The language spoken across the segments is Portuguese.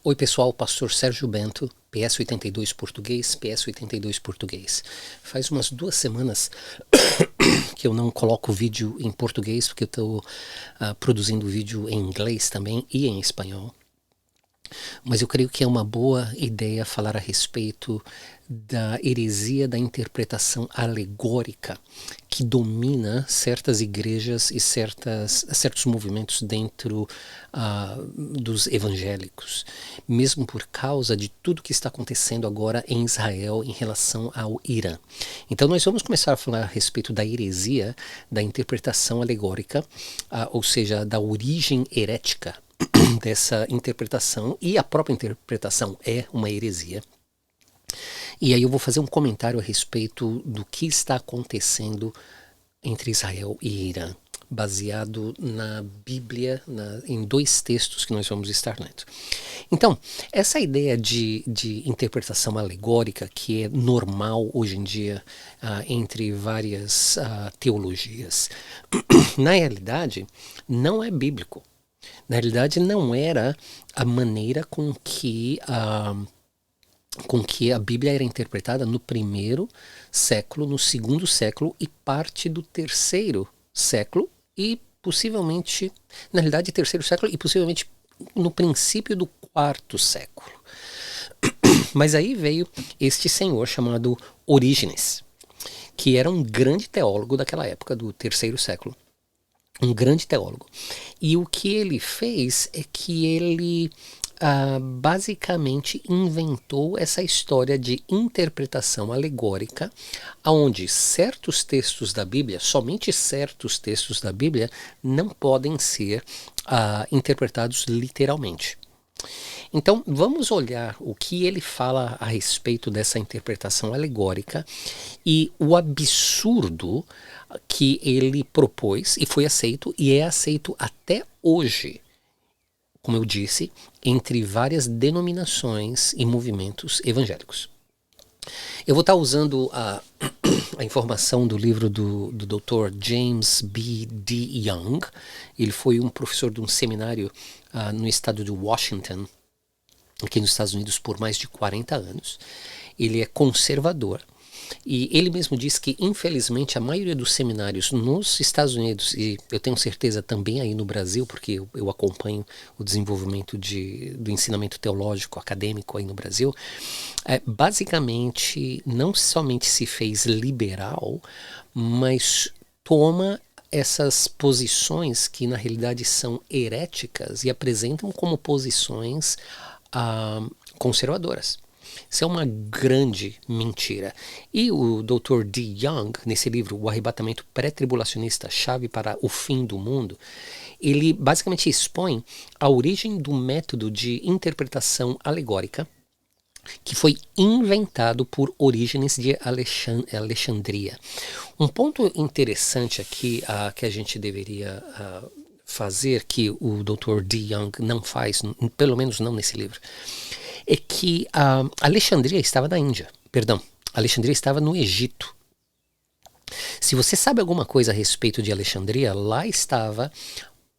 Oi pessoal, Pastor Sérgio Bento, PS82 Português, PS82 Português. Faz umas 2 semanas que eu não coloco vídeo em português, porque eu estou produzindo vídeo em inglês também e em espanhol. Mas eu creio que é uma boa ideia falar a respeito da heresia da interpretação alegórica que domina certas igrejas e certos movimentos dentro dos evangélicos, mesmo por causa de tudo que está acontecendo agora em Israel em relação ao Irã. Então nós vamos começar a falar a respeito da heresia da interpretação alegórica, ou seja, da origem herética dessa interpretação, e a própria interpretação é uma heresia. E aí eu vou fazer um comentário a respeito do que está acontecendo entre Israel e Irã, baseado na Bíblia, em 2 textos que nós vamos estar lendo. Então, essa ideia de interpretação alegórica, que é normal hoje em dia entre várias teologias, na realidade não é bíblico. Na realidade não era a maneira com que a Bíblia era interpretada no 1º século, no 2º século e parte do 3º século e possivelmente, na realidade 3º século e possivelmente no princípio do 4º século. Mas aí veio este senhor chamado Orígenes, que era um grande teólogo daquela época, do 3º século. Um grande teólogo. E o que ele fez é que ele basicamente inventou essa história de interpretação alegórica, onde certos textos da Bíblia, somente certos textos da Bíblia, não podem ser interpretados literalmente. Então vamos olhar o que ele fala a respeito dessa interpretação alegórica e o absurdo que ele propôs e foi aceito e é aceito até hoje, como eu disse, entre várias denominações e movimentos evangélicos. Eu vou estar usando a informação do livro do Dr. James B. D. Young. Ele foi um professor de um seminário no estado de Washington, aqui nos Estados Unidos, por mais de 40 anos. Ele é conservador. E ele mesmo diz que, infelizmente, a maioria dos seminários nos Estados Unidos, e eu tenho certeza também aí no Brasil, porque eu acompanho o desenvolvimento do ensinamento teológico acadêmico aí no Brasil, basicamente não somente se fez liberal, mas toma essas posições que na realidade são heréticas e apresentam como posições conservadoras. Isso é uma grande mentira. E o Dr. D. Young, nesse livro, O Arrebatamento Pré-Tribulacionista, Chave para o Fim do Mundo, ele basicamente expõe a origem do método de interpretação alegórica que foi inventado por Orígenes de Alexandria. Um ponto interessante aqui que a gente deveria fazer, que o Dr. D. Young não faz, pelo menos não nesse livro, é que Alexandria estava na Índia. Perdão, Alexandria estava no Egito. Se você sabe alguma coisa a respeito de Alexandria, lá estava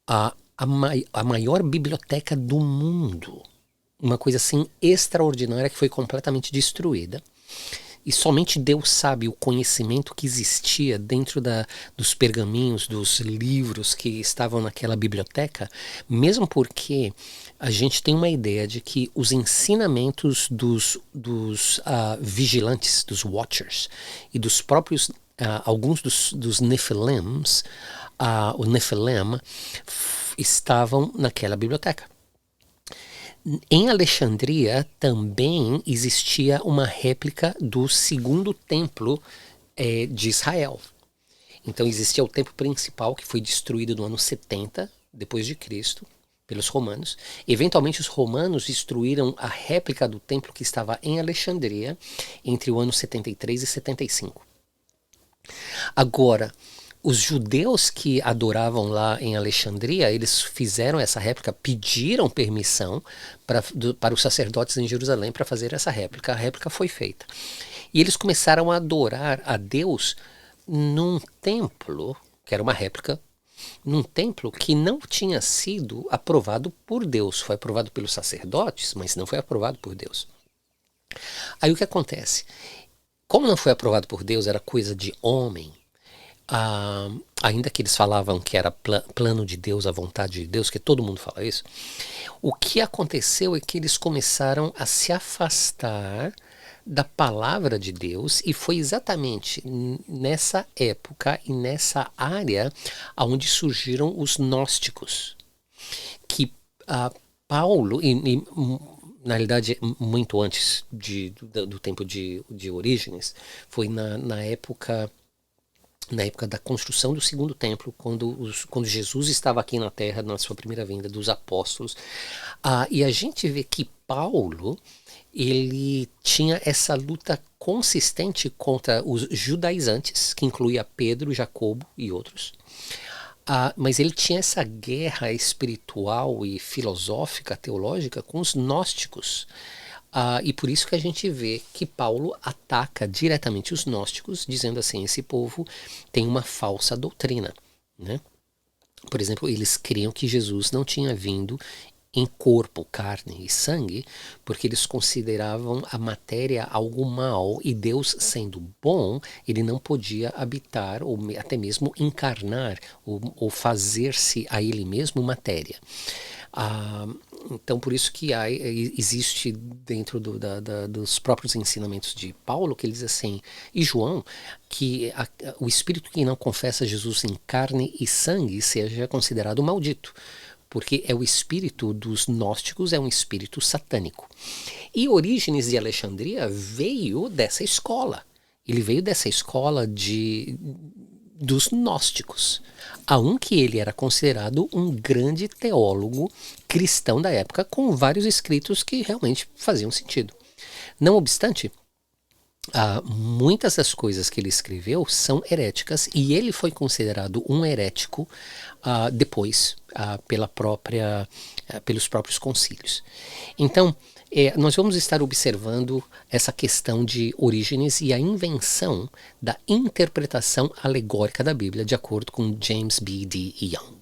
a maior biblioteca do mundo. Uma coisa assim extraordinária que foi completamente destruída. E somente Deus sabe o conhecimento que existia dentro dos pergaminhos, dos livros que estavam naquela biblioteca, mesmo porque a gente tem uma ideia de que os ensinamentos dos vigilantes, dos watchers, e dos próprios, alguns dos Nephilims, o Nephilim, estavam naquela biblioteca. Em Alexandria também existia uma réplica do 2º templo de Israel. Então existia o templo principal, que foi destruído no ano 70 depois de Cristo pelos romanos. Eventualmente os romanos destruíram a réplica do templo que estava em Alexandria entre o ano 73 e 75. Agora, os judeus que adoravam lá em Alexandria, eles fizeram essa réplica, pediram permissão para os sacerdotes em Jerusalém para fazer essa réplica. A réplica foi feita. E eles começaram a adorar a Deus num templo, que era uma réplica, num templo que não tinha sido aprovado por Deus. Foi aprovado pelos sacerdotes, mas não foi aprovado por Deus. Aí o que acontece? Como não foi aprovado por Deus, era coisa de homem, ainda que eles falavam que era plano de Deus, a vontade de Deus, que todo mundo fala isso, o que aconteceu é que eles começaram a se afastar da palavra de Deus, e foi exatamente nessa época e nessa área onde surgiram os gnósticos, que Paulo, na realidade muito antes do tempo de Orígenes, foi na época da construção do segundo templo, quando Jesus estava aqui na terra, na sua primeira vinda, dos apóstolos. E a gente vê que Paulo, ele tinha essa luta consistente contra os judaizantes, que incluía Pedro, Jacobo e outros. Mas ele tinha essa guerra espiritual e filosófica, teológica, com os gnósticos. E por isso que a gente vê que Paulo ataca diretamente os gnósticos, dizendo assim, esse povo tem uma falsa doutrina, né? Por exemplo, eles criam que Jesus não tinha vindo em corpo, carne e sangue, porque eles consideravam a matéria algo mal, e Deus, sendo bom, ele não podia habitar ou até mesmo encarnar ou fazer-se a ele mesmo matéria. Então por isso que existe dentro dos próprios ensinamentos de Paulo, que ele diz assim, e João, que o espírito que não confessa Jesus em carne e sangue seja considerado maldito, porque é o espírito dos gnósticos, é um espírito satânico. E Orígenes de Alexandria veio dessa escola. Ele veio dessa escola dos gnósticos, que ele era considerado um grande teólogo cristão da época, com vários escritos que realmente faziam sentido. Não obstante, muitas das coisas que ele escreveu são heréticas, e ele foi considerado um herético depois, pelos próprios concílios. Então, nós vamos estar observando essa questão de Orígenes e a invenção da interpretação alegórica da Bíblia, de acordo com James B. D. Young.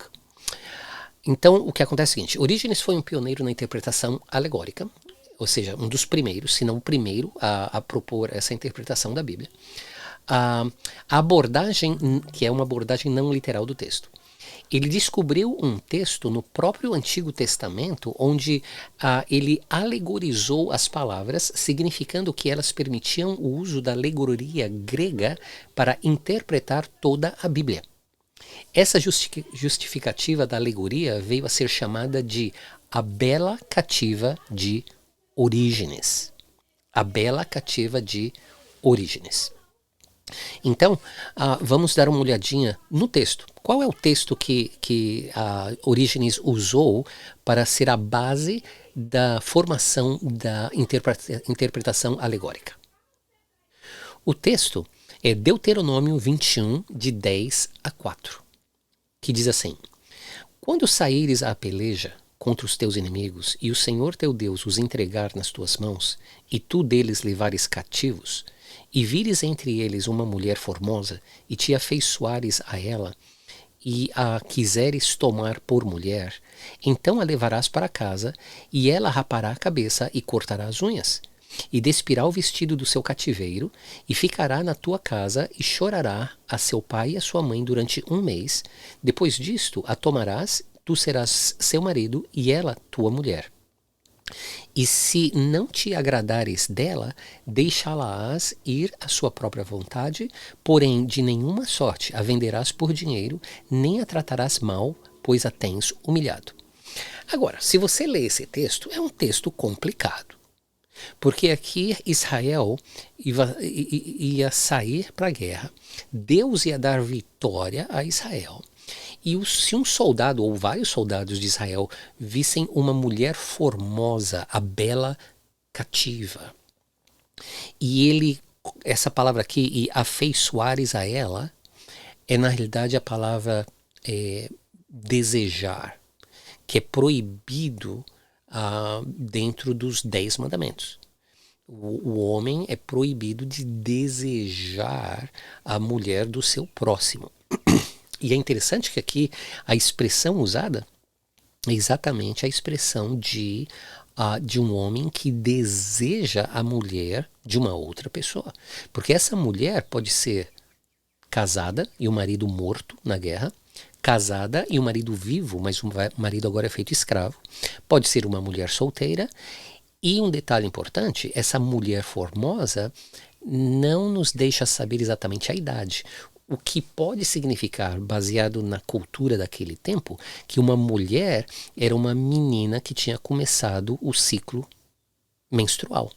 Então, o que acontece é o seguinte: Orígenes foi um pioneiro na interpretação alegórica, ou seja, um dos primeiros, se não o primeiro, a propor essa interpretação da Bíblia. A abordagem, que é uma abordagem não literal do texto. Ele descobriu um texto no próprio Antigo Testamento onde ele alegorizou as palavras, significando que elas permitiam o uso da alegoria grega para interpretar toda a Bíblia. Essa justificativa da alegoria veio a ser chamada de a Bela Cativa de Orígenes. A Bela Cativa de Orígenes. Então, vamos dar uma olhadinha no texto. Qual é o texto que Orígenes usou para ser a base da formação da interpretação alegórica? O texto é Deuteronômio 21, de 10 a 4, que diz assim: Quando saíres à peleja contra os teus inimigos, e o Senhor teu Deus os entregar nas tuas mãos, e tu deles levares cativos, e vires entre eles uma mulher formosa, e te afeiçoares a ela, e a quiseres tomar por mulher, então a levarás para casa, e ela rapará a cabeça e cortará as unhas, e despirá o vestido do seu cativeiro, e ficará na tua casa, e chorará a seu pai e a sua mãe durante 1 mês. Depois disto a tomarás, tu serás seu marido, e ela tua mulher. E se não te agradares dela, deixá-la-ás ir à sua própria vontade, porém de nenhuma sorte a venderás por dinheiro, nem a tratarás mal, pois a tens humilhado. Agora, se você lê esse texto, é um texto complicado, porque aqui Israel ia sair para a guerra, Deus ia dar vitória a Israel. E se um soldado ou vários soldados de Israel vissem uma mulher formosa, a bela cativa, e essa palavra aqui, e afeiçoares a ela, é na realidade a palavra desejar, que é proibido dentro dos 10 mandamentos. O homem é proibido de desejar a mulher do seu próximo. E é interessante que aqui a expressão usada é exatamente a expressão de um homem que deseja a mulher de uma outra pessoa. Porque essa mulher pode ser casada e o marido morto na guerra, casada e o marido vivo, mas o marido agora é feito escravo. Pode ser uma mulher solteira. E um detalhe importante, essa mulher formosa não nos deixa saber exatamente a idade. O que pode significar, baseado na cultura daquele tempo, que uma mulher era uma menina que tinha começado o ciclo menstrual.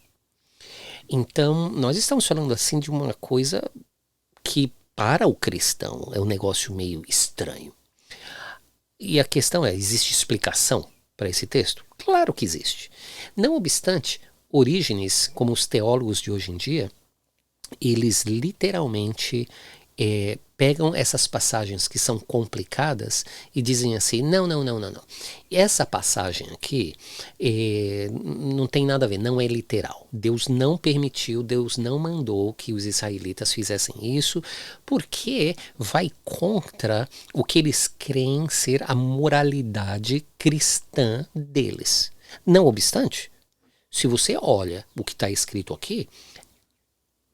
Então, nós estamos falando assim de uma coisa que para o cristão é um negócio meio estranho. E a questão é, existe explicação para esse texto? Claro que existe. Não obstante, Orígenes, como os teólogos de hoje em dia, eles literalmente pegam essas passagens que são complicadas e dizem assim, não. Essa passagem aqui não tem nada a ver, não é literal. Deus não permitiu, Deus não mandou que os israelitas fizessem isso, porque vai contra o que eles creem ser a moralidade cristã deles. Não obstante, se você olha o que está escrito aqui,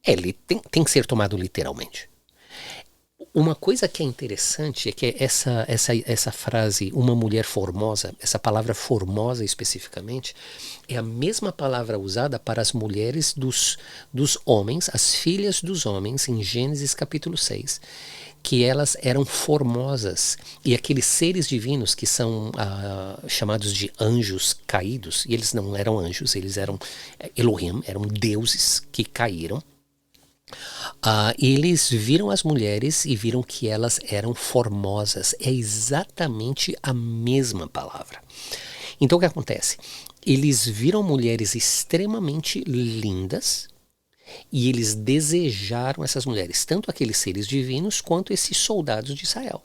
ele tem que ser tomado literalmente. Uma coisa que é interessante é que essa frase, uma mulher formosa, essa palavra formosa especificamente, é a mesma palavra usada para as mulheres dos homens, as filhas dos homens, em Gênesis capítulo 6, que elas eram formosas. E aqueles seres divinos que são chamados de anjos caídos, e eles não eram anjos, eles eram Elohim, eram deuses que caíram. Eles viram as mulheres e viram que elas eram formosas. É exatamente a mesma palavra. Então o que acontece? Eles viram mulheres extremamente lindas e eles desejaram essas mulheres, tanto aqueles seres divinos quanto esses soldados de Israel.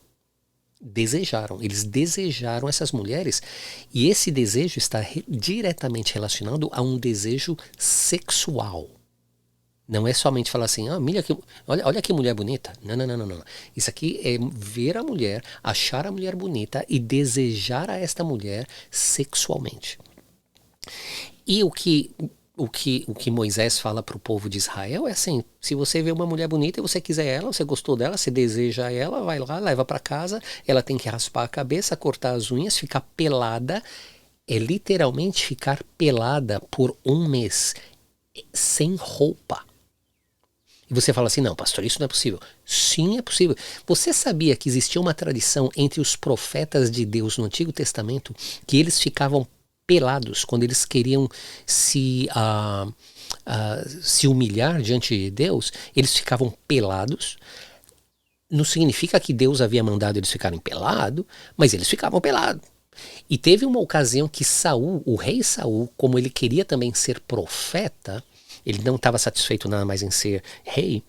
Eles desejaram essas mulheres e esse desejo está diretamente relacionado a um desejo sexual. Não é somente falar assim, olha que mulher bonita. Não. Isso aqui é ver a mulher, achar a mulher bonita e desejar a esta mulher sexualmente. E o que Moisés fala para o povo de Israel é assim, se você vê uma mulher bonita e você quiser ela, você gostou dela, você deseja ela, vai lá, leva para casa, ela tem que raspar a cabeça, cortar as unhas, ficar pelada. É literalmente ficar pelada por um mês, sem roupa. E você fala assim, não, pastor, isso não é possível. Sim, é possível. Você sabia que existia uma tradição entre os profetas de Deus no Antigo Testamento que eles ficavam pelados quando eles queriam se humilhar diante de Deus? Eles ficavam pelados. Não significa que Deus havia mandado eles ficarem pelados, mas eles ficavam pelados. E teve uma ocasião que Saul, o rei Saul, como ele queria também ser profeta, ele não estava satisfeito nada mais em ser rei,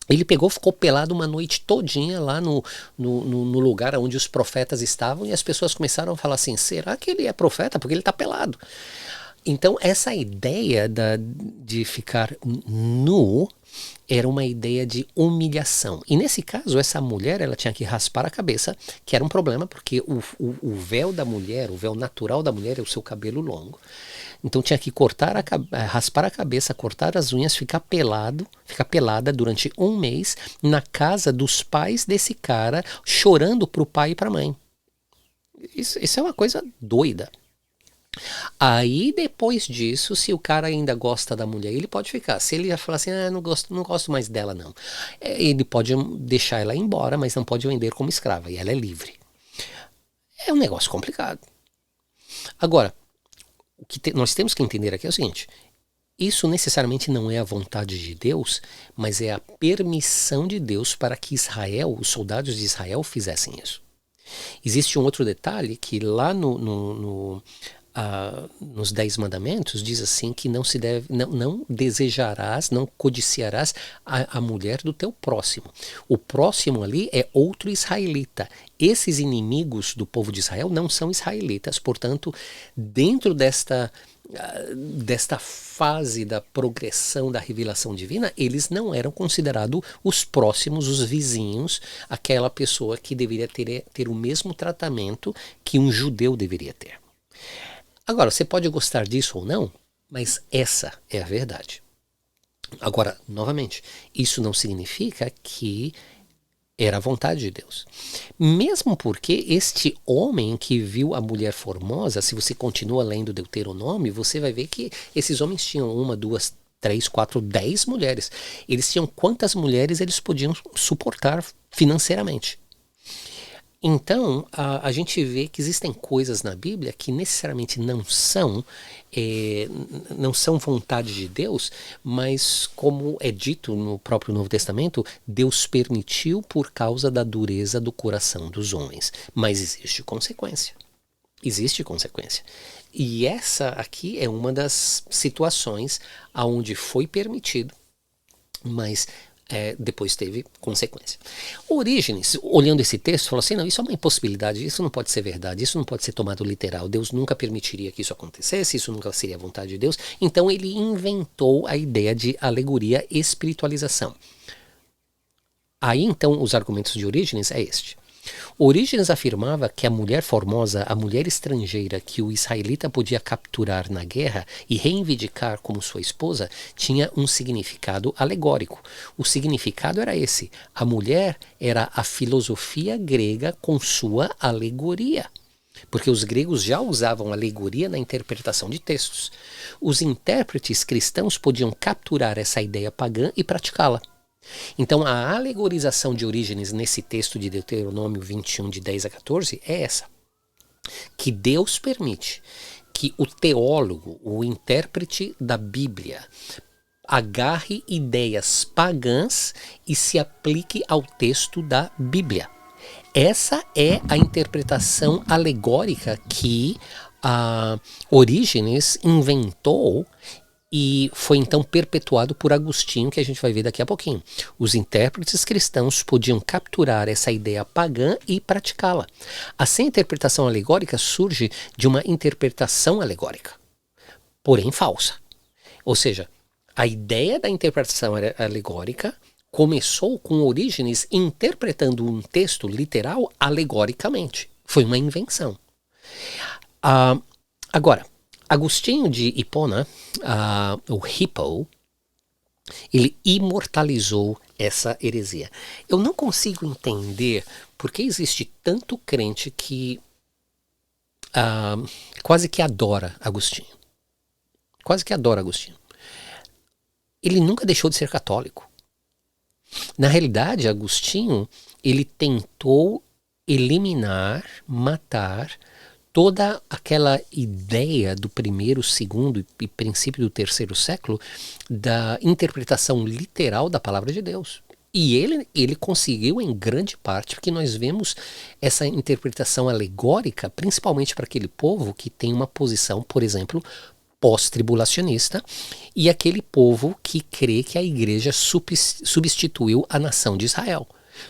ele ficou pelado uma noite todinha lá no lugar onde os profetas estavam e as pessoas começaram a falar assim, será que ele é profeta? Porque ele está pelado. Então essa ideia de ficar nu era uma ideia de humilhação. E nesse caso, essa mulher ela tinha que raspar a cabeça, que era um problema, porque o véu da mulher, o véu natural da mulher é o seu cabelo longo. Então tinha que raspar a cabeça, cortar as unhas, ficar pelada durante um mês na casa dos pais desse cara, chorando para o pai e para a mãe. Isso é uma coisa doida. Aí depois disso, se o cara ainda gosta da mulher, ele pode ficar. Se ele falar assim, não gosto mais dela não, ele pode deixar ela embora, mas não pode vender como escrava, e ela é livre. É um negócio complicado. Agora, o que nós temos que entender aqui é o seguinte, isso necessariamente não é a vontade de Deus, mas é a permissão de Deus para que Israel, os soldados de Israel, fizessem isso. Existe um outro detalhe que lá nos 10 mandamentos, diz assim que não se deve, não desejarás, não codiciarás a mulher do teu próximo. O próximo ali é outro israelita. Esses inimigos do povo de Israel não são israelitas, portanto, dentro desta fase da progressão da revelação divina, eles não eram considerados os próximos, os vizinhos, aquela pessoa que deveria ter o mesmo tratamento que um judeu deveria ter. Agora, você pode gostar disso ou não, mas essa é a verdade. Agora, novamente, isso não significa que era a vontade de Deus. Mesmo porque este homem que viu a mulher formosa, se você continua lendo Deuteronômio, você vai ver que esses homens tinham 1, 2, 3, 4, 10 mulheres. Eles tinham quantas mulheres eles podiam suportar financeiramente. Então, a gente vê que existem coisas na Bíblia que necessariamente não são vontade de Deus, mas como é dito no próprio Novo Testamento, Deus permitiu por causa da dureza do coração dos homens. Mas existe consequência. Existe consequência. E essa aqui é uma das situações onde foi permitido, mas depois teve consequência. Orígenes, olhando esse texto, falou assim, não, isso é uma impossibilidade, isso não pode ser verdade, isso não pode ser tomado literal, Deus nunca permitiria que isso acontecesse, isso nunca seria a vontade de Deus. Então ele inventou a ideia de alegoria, espiritualização. Aí então os argumentos de Orígenes é este. Orígenes afirmava que a mulher formosa, a mulher estrangeira que o israelita podia capturar na guerra e reivindicar como sua esposa, tinha um significado alegórico. O significado era esse: a mulher era a filosofia grega com sua alegoria. Porque os gregos já usavam alegoria na interpretação de textos. Os intérpretes cristãos podiam capturar essa ideia pagã e praticá-la. Então a alegorização de Orígenes nesse texto de Deuteronômio 21, de 10 a 14, é essa. Que Deus permite que o teólogo, o intérprete da Bíblia, agarre ideias pagãs e se aplique ao texto da Bíblia. Essa é a interpretação alegórica que Orígenes inventou e foi então perpetuado por Agostinho, que a gente vai ver daqui a pouquinho. Os intérpretes cristãos podiam capturar essa ideia pagã e praticá-la. Assim, a interpretação alegórica surge de uma interpretação alegórica, porém falsa. Ou seja, a ideia da interpretação alegórica começou com Orígenes interpretando um texto literal alegoricamente. Foi uma invenção. Agora, Agostinho de Hipona, o Hippo, ele imortalizou essa heresia. Eu não consigo entender por que existe tanto crente que quase que adora Agostinho. Quase que adora Agostinho. Ele nunca deixou de ser católico. Na realidade, Agostinho, ele tentou eliminar, matar toda aquela ideia do primeiro, segundo e princípio do terceiro século da interpretação literal da palavra de Deus. E ele conseguiu em grande parte, porque nós vemos essa interpretação alegórica, principalmente para aquele povo que tem uma posição, por exemplo, pós-tribulacionista, e aquele povo que crê que a igreja substituiu a nação de Israel.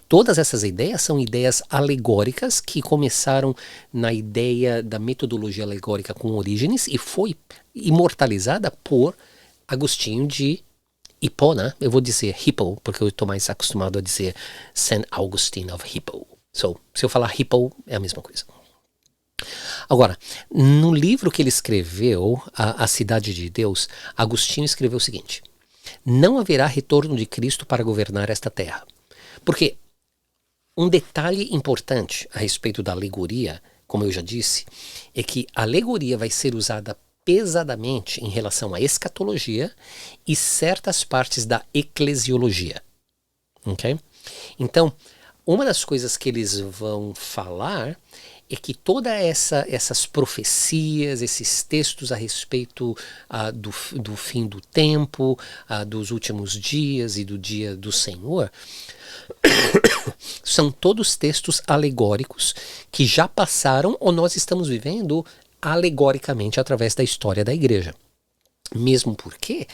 Todas essas ideias são ideias alegóricas que começaram na ideia da metodologia alegórica com Orígenes e foi imortalizada por Agostinho de Hipona. Eu vou dizer Hippo, porque eu estou mais acostumado a dizer Saint Augustine of Hippo. So, se eu falar Hippo, é a mesma coisa. Agora, no livro que ele escreveu, A Cidade de Deus, Agostinho escreveu o seguinte: não haverá retorno de Cristo para governar esta terra. Porque um detalhe importante a respeito da alegoria, como eu já disse, é que a alegoria vai ser usada pesadamente em relação à escatologia e certas partes da eclesiologia. Okay? Então, uma das coisas que eles vão falar é que todas essas profecias, esses textos a respeito do fim do tempo, dos últimos dias e do dia do Senhor, são todos textos alegóricos que já passaram ou nós estamos vivendo alegoricamente através da história da igreja. Mesmo porque,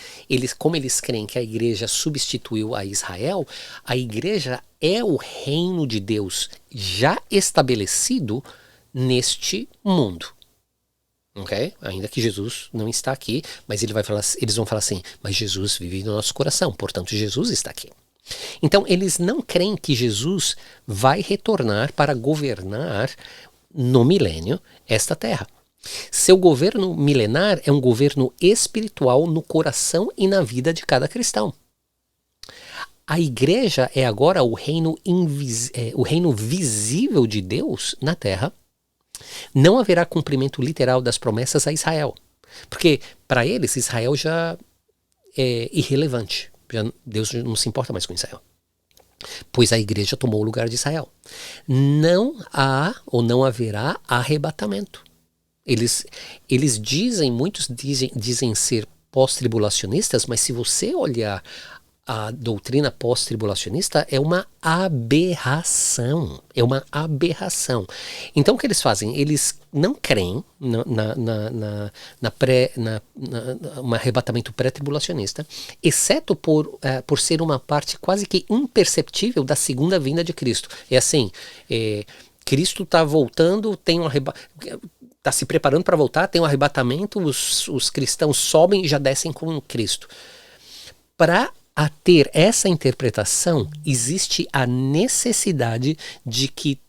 como eles creem que a igreja substituiu a Israel, a igreja é o reino de Deus já estabelecido neste mundo. Okay? Ainda que Jesus não está aqui, mas eles vão falar assim, mas Jesus vive no nosso coração, portanto Jesus está aqui. Então eles não creem que Jesus vai retornar para governar no milênio esta terra. Seu governo milenar é um governo espiritual no coração e na vida de cada cristão. A igreja é agora o reino visível de Deus na terra. Não haverá cumprimento literal das promessas a Israel. Porque para eles Israel já é irrelevante. Deus não se importa mais com Israel. Pois a igreja tomou o lugar de Israel. Não há ou não haverá arrebatamento. Muitos dizem ser pós-tribulacionistas, mas se você olhar a doutrina pós-tribulacionista, é uma aberração. É uma aberração. Então o que eles fazem? Eles não creem no arrebatamento pré-tribulacionista, exceto por ser uma parte quase que imperceptível da segunda vinda de Cristo. É assim, Cristo está voltando, está se preparando para voltar, tem um arrebatamento, os cristãos sobem e já descem com Cristo. Para ter essa interpretação, existe a necessidade de que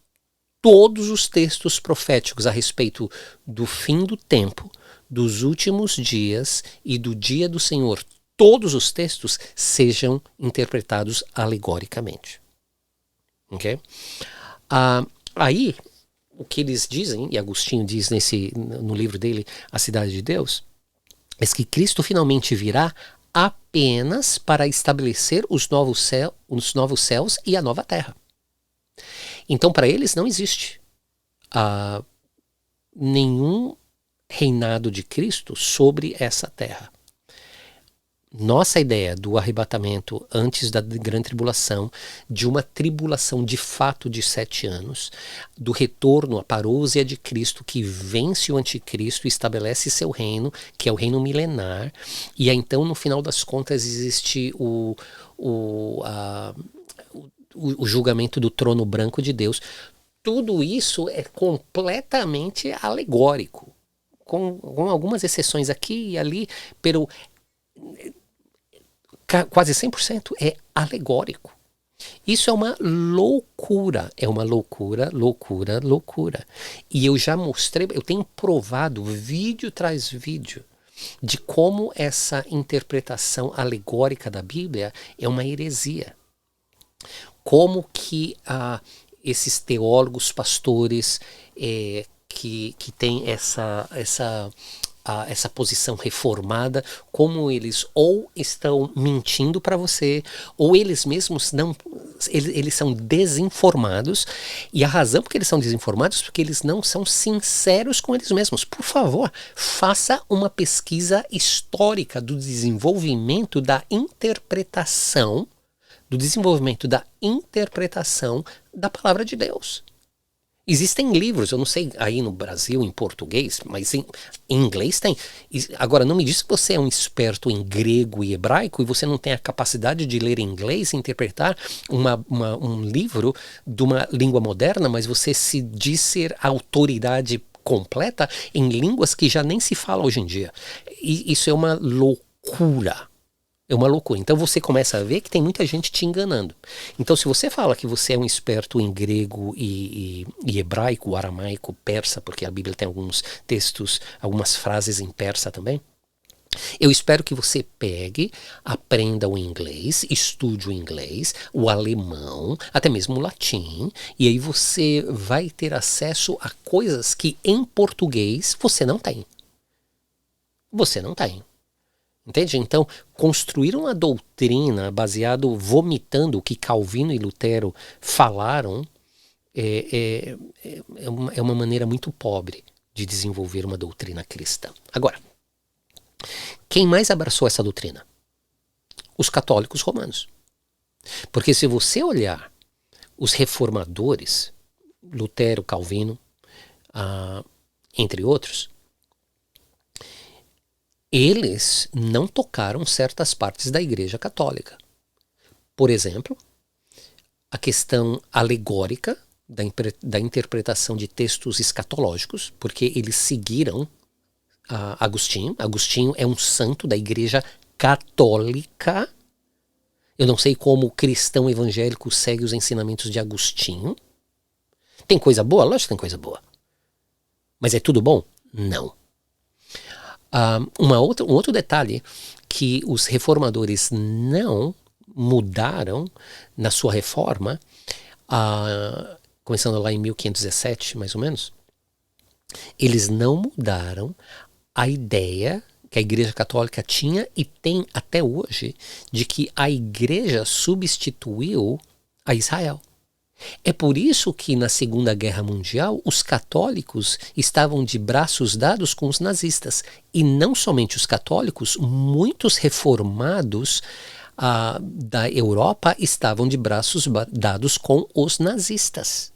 todos os textos proféticos a respeito do fim do tempo, dos últimos dias e do dia do Senhor, todos os textos sejam interpretados alegoricamente. Ok? Aí, o que eles dizem, e Agostinho diz no livro dele, A Cidade de Deus, é que Cristo finalmente virá apenas para estabelecer os novos céus e a nova terra. Então, para eles não existe nenhum reinado de Cristo sobre essa terra. Nossa ideia do arrebatamento antes da grande tribulação, de uma tribulação de fato de 7 anos, do retorno à parousia de Cristo que vence o anticristo e estabelece seu reino, que é o reino milenar, e aí, então no final das contas existe o julgamento do trono branco de Deus. Tudo isso é completamente alegórico, com algumas exceções aqui e ali, pero quase 100% é alegórico. Isso é uma loucura, loucura. E eu já mostrei, eu tenho provado vídeo tras vídeo de como essa interpretação alegórica da Bíblia é uma heresia. Como que esses teólogos, pastores que têm essa posição reformada, como eles ou estão mentindo para você, ou eles mesmos eles são desinformados, e a razão por que eles são desinformados é porque eles não são sinceros com eles mesmos. Por favor, faça uma pesquisa histórica do desenvolvimento da interpretação da palavra de Deus. Existem livros, eu não sei aí no Brasil, em português, mas em inglês tem. Agora, não me diz que você é um experto em grego e hebraico e você não tem a capacidade de ler inglês e interpretar um livro de uma língua moderna, mas você se diz ser autoridade completa em línguas que já nem se fala hoje em dia. E isso é uma loucura. É uma loucura. Então você começa a ver que tem muita gente te enganando. Então se você fala que você é um experto em grego e hebraico, aramaico, persa, porque a Bíblia tem alguns textos, algumas frases em persa também, eu espero que você pegue, aprenda o inglês, estude o inglês, o alemão, até mesmo o latim, e aí você vai ter acesso a coisas que em português você não tem. Você não tem. Entende? Então, construir uma doutrina vomitando o que Calvino e Lutero falaram é uma maneira muito pobre de desenvolver uma doutrina cristã. Agora, quem mais abraçou essa doutrina? Os católicos romanos. Porque se você olhar os reformadores, Lutero, Calvino, entre outros, eles não tocaram certas partes da Igreja Católica. Por exemplo, a questão alegórica da interpretação de textos escatológicos, porque eles seguiram Agostinho. Agostinho é um santo da Igreja Católica. Eu não sei como o cristão evangélico segue os ensinamentos de Agostinho. Tem coisa boa? Lógico que tem coisa boa. Mas é tudo bom? Não. Um outro detalhe que os reformadores não mudaram na sua reforma, começando lá em 1517, mais ou menos, eles não mudaram a ideia que a Igreja Católica tinha e tem até hoje de que a Igreja substituiu a Israel. É por isso que na Segunda Guerra Mundial os católicos estavam de braços dados com os nazistas. E não somente os católicos, muitos reformados da Europa estavam de braços dados com os nazistas.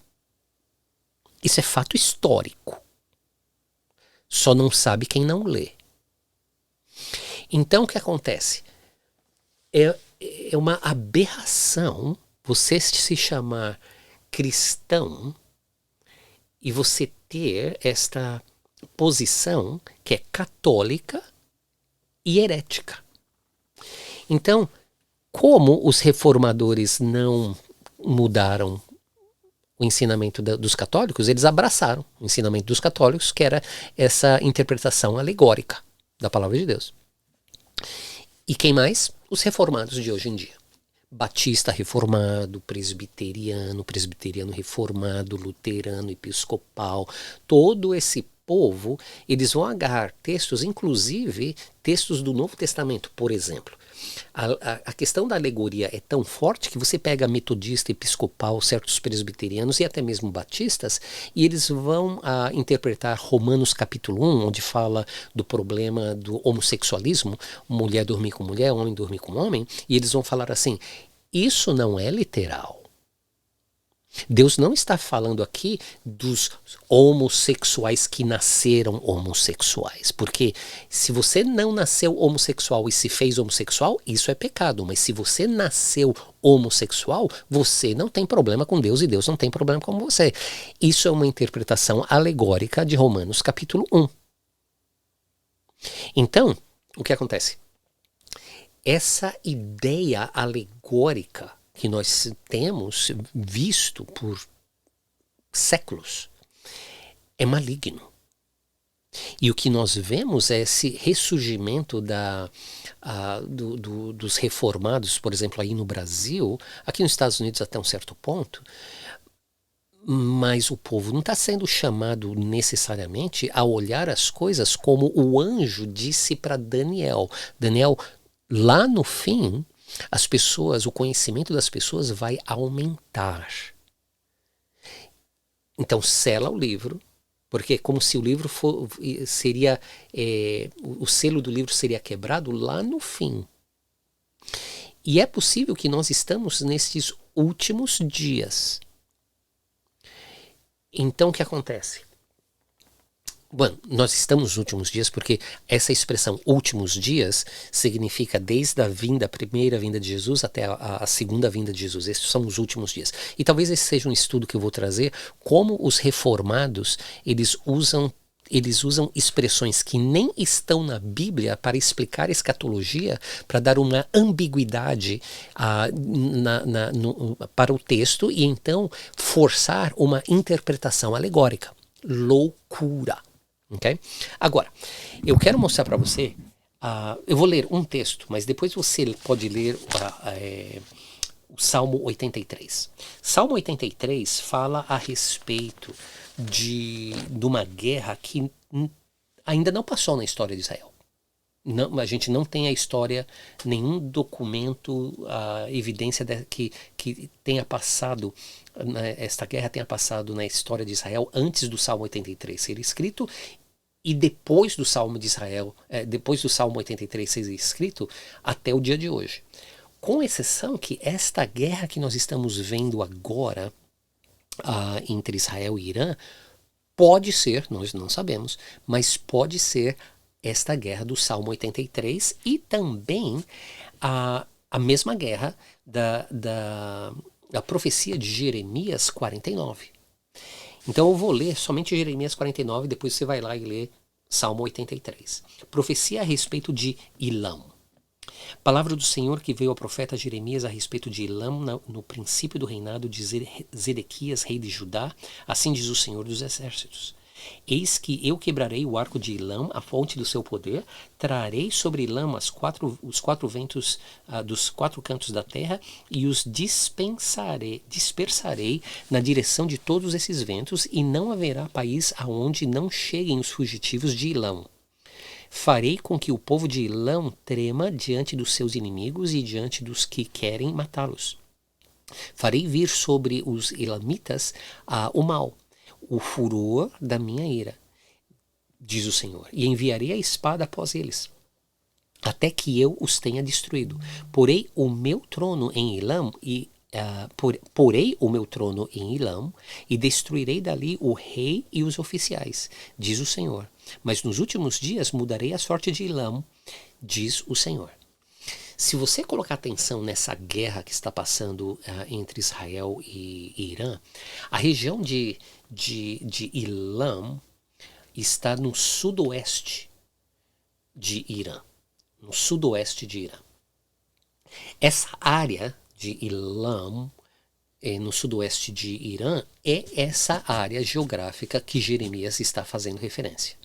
Isso é fato histórico. Só não sabe quem não lê. Então o que acontece? É uma aberração você se chamar cristão e você ter esta posição que é católica e herética. Então, como os reformadores não mudaram o ensinamento dos católicos, eles abraçaram o ensinamento dos católicos, que era essa interpretação alegórica da palavra de Deus. E quem mais? Os reformados de hoje em dia. Batista reformado, presbiteriano reformado, luterano, episcopal, todo esse povo, eles vão agarrar textos, inclusive textos do Novo Testamento, por exemplo. A questão da alegoria é tão forte que você pega metodista, episcopal, certos presbiterianos e até mesmo batistas, e eles vão interpretar Romanos capítulo 1, onde fala do problema do homossexualismo, mulher dormir com mulher, homem dormir com homem, e eles vão falar assim, isso não é literal. Deus não está falando aqui dos homossexuais que nasceram homossexuais, porque se você não nasceu homossexual e se fez homossexual, isso é pecado, mas se você nasceu homossexual, você não tem problema com Deus e Deus não tem problema com você. Isso é uma interpretação alegórica de Romanos capítulo 1. Então, o que acontece? Essa ideia alegórica que nós temos visto por séculos é maligno. E o que nós vemos é esse ressurgimento dos reformados, por exemplo, aí no Brasil, aqui nos Estados Unidos até um certo ponto, mas o povo não está sendo chamado necessariamente a olhar as coisas como o anjo disse para Daniel. Daniel, lá no fim, as pessoas, o conhecimento das pessoas vai aumentar. Então sela o livro, porque é como se o livro seria, o selo do livro seria quebrado lá no fim. E é possível que nós estamos nesses últimos dias. Então o que acontece? Bom, nós estamos nos últimos dias porque essa expressão últimos dias significa desde a primeira vinda de Jesus até a segunda vinda de Jesus. Esses são os últimos dias. E talvez esse seja um estudo que eu vou trazer, como os reformados, eles usam expressões que nem estão na Bíblia para explicar escatologia, para dar uma ambiguidade para o texto e então forçar uma interpretação alegórica. Loucura. Okay? Agora, eu quero mostrar para você, eu vou ler um texto, mas depois você pode ler o Salmo 83. Salmo 83 fala a respeito de uma guerra que ainda não passou na história de Israel. Não, a gente não tem a história, nenhum documento, evidência que tenha passado, esta guerra tenha passado na história de Israel antes do Salmo 83 ser escrito e depois do Salmo de Israel, depois do Salmo 83 ser escrito até o dia de hoje. Com exceção que esta guerra que nós estamos vendo agora entre Israel e Irã pode ser, nós não sabemos, mas pode ser esta guerra do Salmo 83 e também a mesma guerra da profecia de Jeremias 49. Então eu vou ler somente Jeremias 49, depois você vai lá e lê Salmo 83. Profecia a respeito de Ilam. Palavra do Senhor que veio ao profeta Jeremias a respeito de Ilam no princípio do reinado de Zedequias, rei de Judá. Assim diz o Senhor dos Exércitos. Eis que eu quebrarei o arco de Ilam, a fonte do seu poder, trarei sobre Ilam os quatro ventos dos quatro cantos da terra e os dispersarei na direção de todos esses ventos, e não haverá país aonde não cheguem os fugitivos de Ilam. Farei com que o povo de Ilam trema diante dos seus inimigos e diante dos que querem matá-los. Farei vir sobre os elamitas o mal, o furor da minha ira, diz o Senhor, e enviarei a espada após eles, até que eu os tenha destruído. Porei o meu trono em Ilam e destruirei dali o rei e os oficiais, diz o Senhor. Mas nos últimos dias mudarei a sorte de Ilam, diz o Senhor. Se você colocar atenção nessa guerra que está passando entre Israel e Irã, a região de Ilam está no sudoeste de Irã. No sudoeste de Irã. Essa área de Ilam, no sudoeste de Irã, é essa área geográfica que Jeremias está fazendo referência.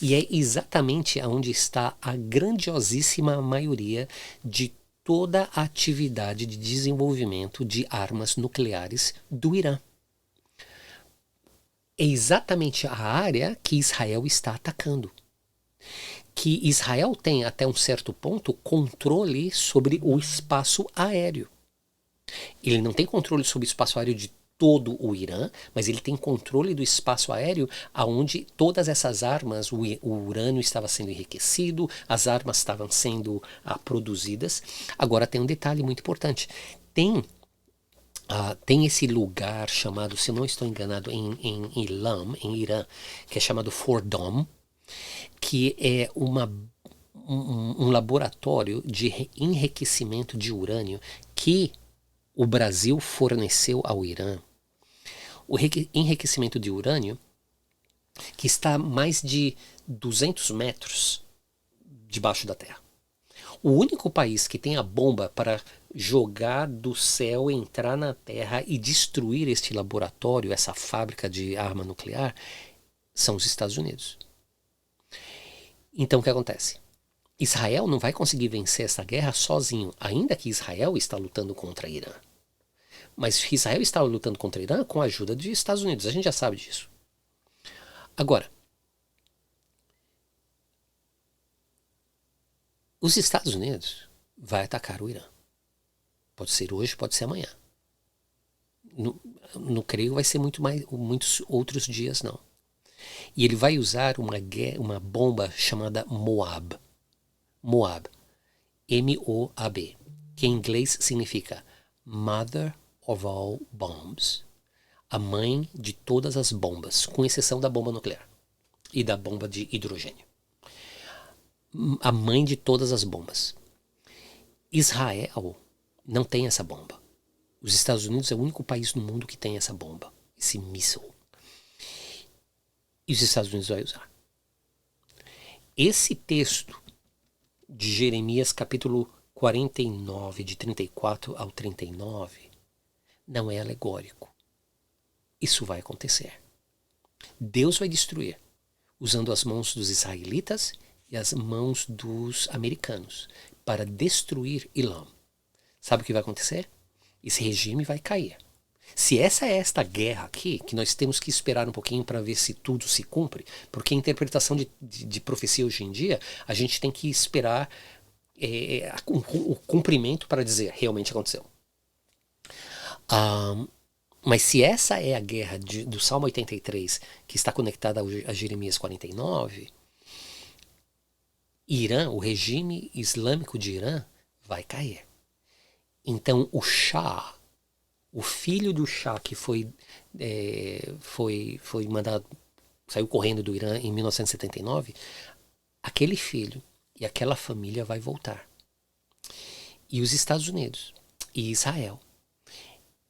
E é exatamente onde está a grandiosíssima maioria de toda a atividade de desenvolvimento de armas nucleares do Irã. É exatamente a área que Israel está atacando. Que Israel tem, até um certo ponto, controle sobre o espaço aéreo. Ele não tem controle sobre o espaço aéreo de todo o Irã, mas ele tem controle do espaço aéreo onde todas essas armas, o urânio estava sendo enriquecido, as armas estavam sendo produzidas. Agora tem um detalhe muito importante. Tem esse lugar chamado, se eu não estou enganado, em Ilam, em Irã, que é chamado Fordom, que é um laboratório de enriquecimento de urânio que o Brasil forneceu ao Irã. O enriquecimento de urânio que está a mais de 200 metros debaixo da terra. O único país que tem a bomba para jogar do céu, entrar na terra e destruir este laboratório, essa fábrica de arma nuclear, são os Estados Unidos. Então o que acontece? Israel não vai conseguir vencer essa guerra sozinho, ainda que Israel está lutando contra Irã. Mas Israel está lutando contra Irã com a ajuda dos Estados Unidos, a gente já sabe disso. Agora, os Estados Unidos vai atacar o Irã. Pode ser hoje, pode ser amanhã. Não creio que vai ser muitos outros dias, não. E ele vai usar uma bomba chamada Moab. Moab. M-O-A-B. Que em inglês significa Mother of all bombs. A mãe de todas as bombas, com exceção da bomba nuclear e da bomba de hidrogênio. A mãe de todas as bombas. Israel não tem essa bomba. Os Estados Unidos é o único país no mundo que tem essa bomba, esse míssil. E os Estados Unidos vai usar. Esse texto de Jeremias capítulo 49, de 34 ao 39, não é alegórico. Isso vai acontecer. Deus vai destruir, usando as mãos dos israelitas e as mãos dos americanos, para destruir Ilam. Sabe o que vai acontecer? Esse regime vai cair. Se essa é esta guerra aqui, que nós temos que esperar um pouquinho para ver se tudo se cumpre, porque a interpretação de profecia hoje em dia, a gente tem que esperar o cumprimento para dizer realmente aconteceu. Mas se essa é a guerra do Salmo 83, que está conectada a Jeremias 49, Irã, o regime islâmico de Irã, vai cair. Então o Shah, o filho do Shah que foi mandado, saiu correndo do Irã em 1979, aquele filho e aquela família vai voltar. E os Estados Unidos, e Israel,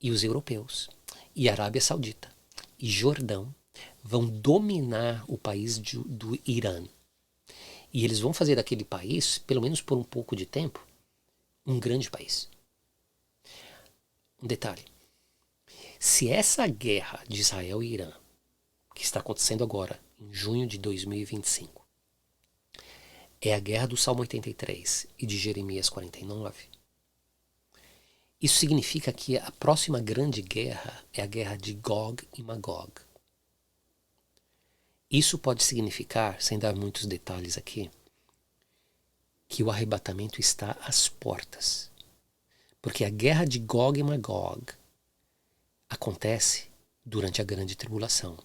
e os europeus, e Arábia Saudita, e Jordão vão dominar o país do Irã. E eles vão fazer daquele país, pelo menos por um pouco de tempo, um grande país. Um detalhe. Se essa guerra de Israel e Irã, que está acontecendo agora, em junho de 2025, é a guerra do Salmo 83 e de Jeremias 49, isso significa que a próxima grande guerra é a guerra de Gog e Magog. Isso pode significar, sem dar muitos detalhes aqui, que o arrebatamento está às portas. Porque a guerra de Gog e Magog acontece durante a grande tribulação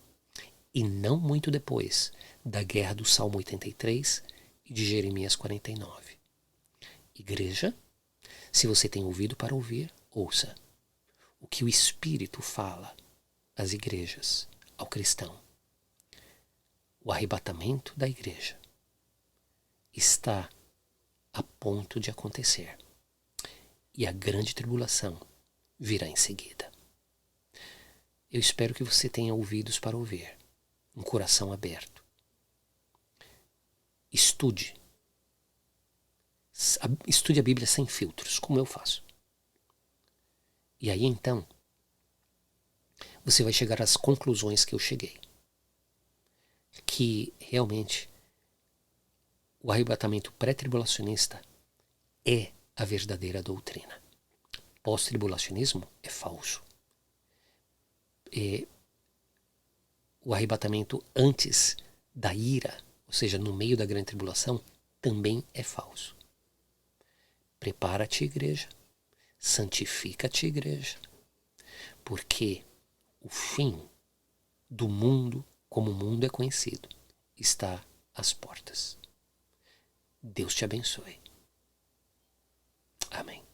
e não muito depois da guerra do Salmo 83 e de Jeremias 49. Igreja, se você tem ouvido para ouvir, ouça o que o Espírito fala às igrejas, ao cristão. O arrebatamento da igreja está a ponto de acontecer e a grande tribulação virá em seguida. Eu espero que você tenha ouvidos para ouvir, um coração aberto. Estude a Bíblia sem filtros, como eu faço. E aí então, você vai chegar às conclusões que eu cheguei. Que realmente o arrebatamento pré-tribulacionista é a verdadeira doutrina. Pós-tribulacionismo é falso. O arrebatamento antes da ira, ou seja, no meio da grande tribulação, também é falso. Prepara-te, igreja. Santifica-te, igreja. Porque o fim do mundo, como o mundo é conhecido, está às portas. Deus te abençoe. Amém.